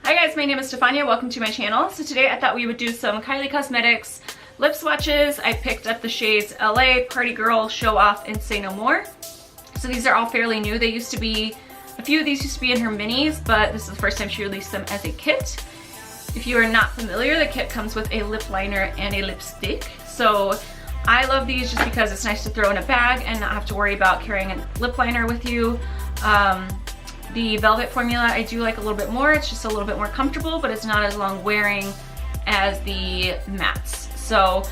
Hi guys, my name is Stefania. Welcome to my channel. So today I thought we would do some Kylie Cosmetics lip swatches. I picked up the shades LA, Party Girl, Show Off, and Say No More. So these are all fairly new. They used to be, a few of these used to be in her minis, but this is the first time she released them as a kit. If you are not familiar, the kit comes with a lip liner and a lipstick. So I love these just because it's nice to throw in a bag and not have to worry about carrying a lip liner with you. The Velvet formula I do like a little bit more. It's just a little bit more comfortable, but it's not as long wearing as the mattes. So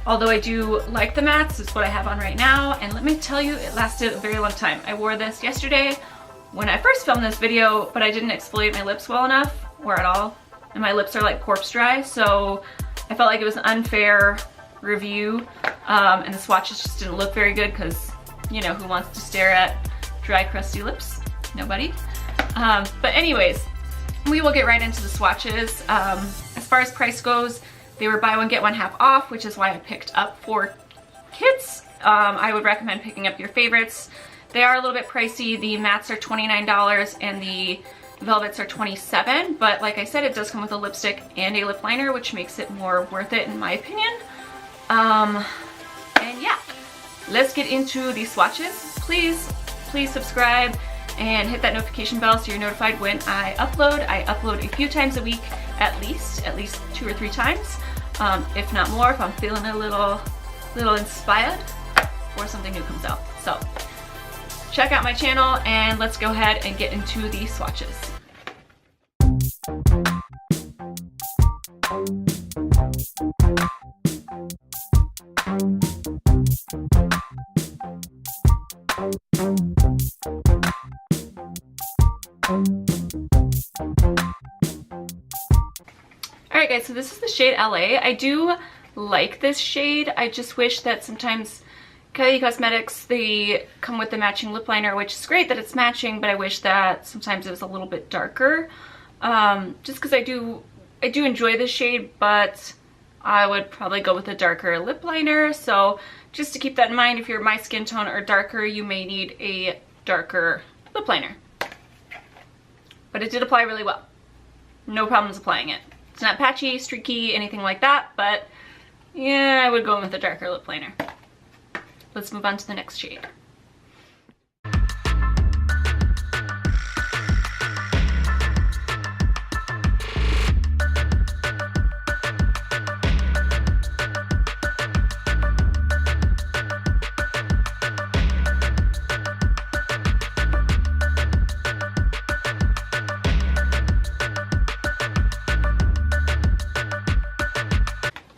although I do like the mattes, it's what I have on right now, and let me tell you, it lasted a very long time. I wore this yesterday when I first filmed this video, but I didn't exfoliate my lips well enough, or at all, and my lips are like corpse dry, so I felt like it was an unfair review, and the swatches just didn't look very good because, you know, who wants to stare at dry, crusty lips? Nobody. But anyways, we will get right into the swatches. As far as price goes, they were buy one get one half off, which is why I picked up 4 kits. I would recommend picking up your favorites. They are a little bit pricey. The mattes are $29 and the velvets are $27, but like I said, it does come with a lipstick and a lip liner, which makes it more worth it in my opinion. And yeah, let's get into these swatches. Please subscribe and hit that notification bell so you're notified when I upload. I upload a few times a week, at least 2 or 3 times, if not more, if I'm feeling a little inspired or something new comes out. So check out my channel and let's go ahead and get into the swatches. Alright guys, so this is the shade LA. I do like this shade. I just wish that sometimes Kylie Cosmetics, they come with the matching lip liner, which is great that it's matching, but I wish that sometimes it was a little bit darker. Just because I do enjoy this shade, but I would probably go with a darker lip liner. So just to keep that in mind, if you're my skin tone or darker, you may need a darker lip liner. But it did apply really well. No problems applying it. It's not patchy, streaky, anything like that, but yeah, I would go in with a darker lip liner. Let's move on to the next shade.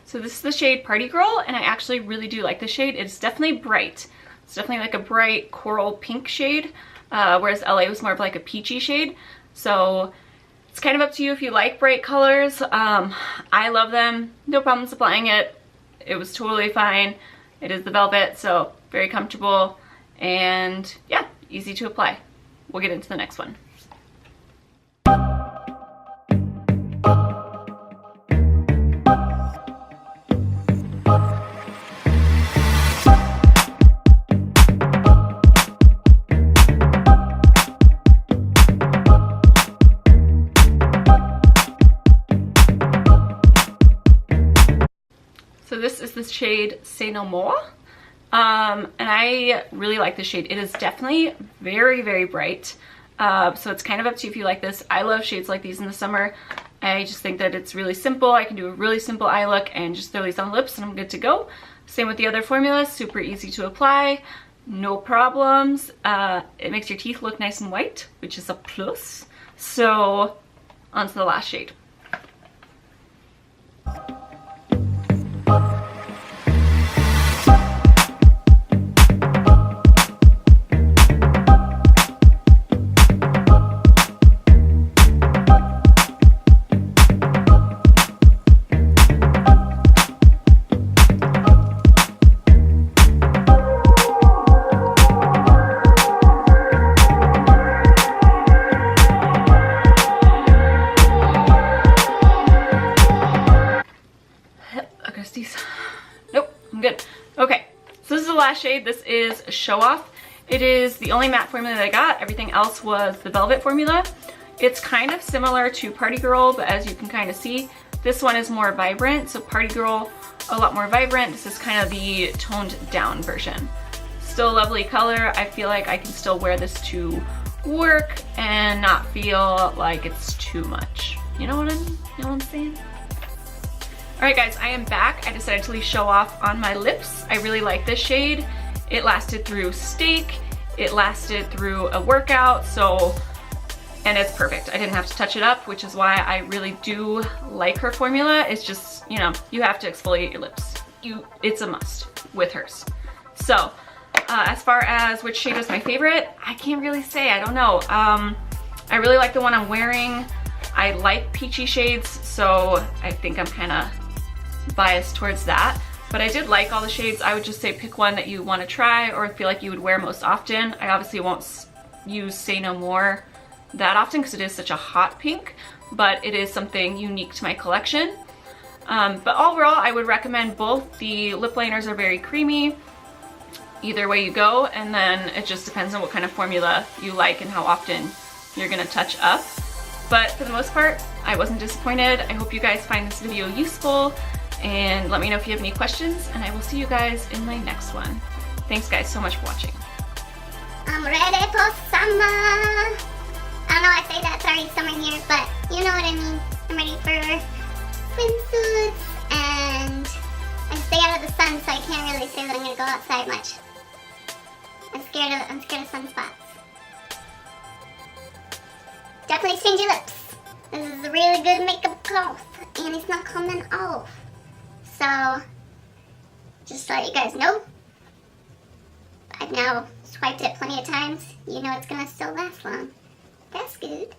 So this is the shade Party Girl, and I actually really do like this shade. It's definitely bright. It's definitely like a bright coral pink shade, whereas LA was more of like a peachy shade. So it's kind of up to you if you like bright colors. I love them. No problems applying it. It was totally fine. It is the velvet, so very comfortable, and yeah, easy to apply. We'll get into the next one. So this is the shade Say No More, and I really like this shade. It is definitely very, very bright, so it's kind of up to you if you like this. I love shades like these in the summer. I just think that it's really simple. I can do a really simple eye look and just throw these on lips and I'm good to go. Same with the other formulas, super easy to apply, no problems. It makes your teeth look nice and white, which is a plus. So on to the last shade. Nope, I'm good. Okay, so this is the last shade. This is Show Off. It is the only matte formula that I got. Everything else was the Velvet formula. It's kind of similar to Party Girl, but as you can kind of see, this one is more vibrant. So Party Girl, a lot more vibrant. This is kind of the toned down version. Still a lovely color. I feel like I can still wear this to work and not feel like it's too much. You know what I'm saying? All right guys, I am back. I decided to show off on my lips. I really like this shade. It lasted through steak. It lasted through a workout, and it's perfect. I didn't have to touch it up, which is why I really do like her formula. It's just, you know, you have to exfoliate your lips. It's a must with hers. So, as far as which shade was my favorite, I can't really say, I don't know. I really like the one I'm wearing. I like peachy shades, so I think I'm kind of biased towards that. But I did like all the shades. I would just say pick one that you want to try or feel like you would wear most often. I obviously won't use Say No More that often because it is such a hot pink, but it is something unique to my collection. But overall, I would recommend both. The lip liners are very creamy, either way you go, and then it just depends on what kind of formula you like and how often you're gonna touch up. But for the most part, I wasn't disappointed. I hope you guys find this video useful, and let me know if you have any questions, and I will see you guys in my next one. Thanks guys so much for watching. I'm ready for summer. I don't know I say that, it's already summer here, but you know what I mean. I'm ready for swimsuits, and I stay out of the sun, so I can't really say that I'm gonna go outside much. I'm scared of sunspots. Definitely change your lips. This is a really good makeup cloth, and it's not coming off. So, just to let you guys know, I've now swiped it plenty of times. You know it's gonna still last long. That's good.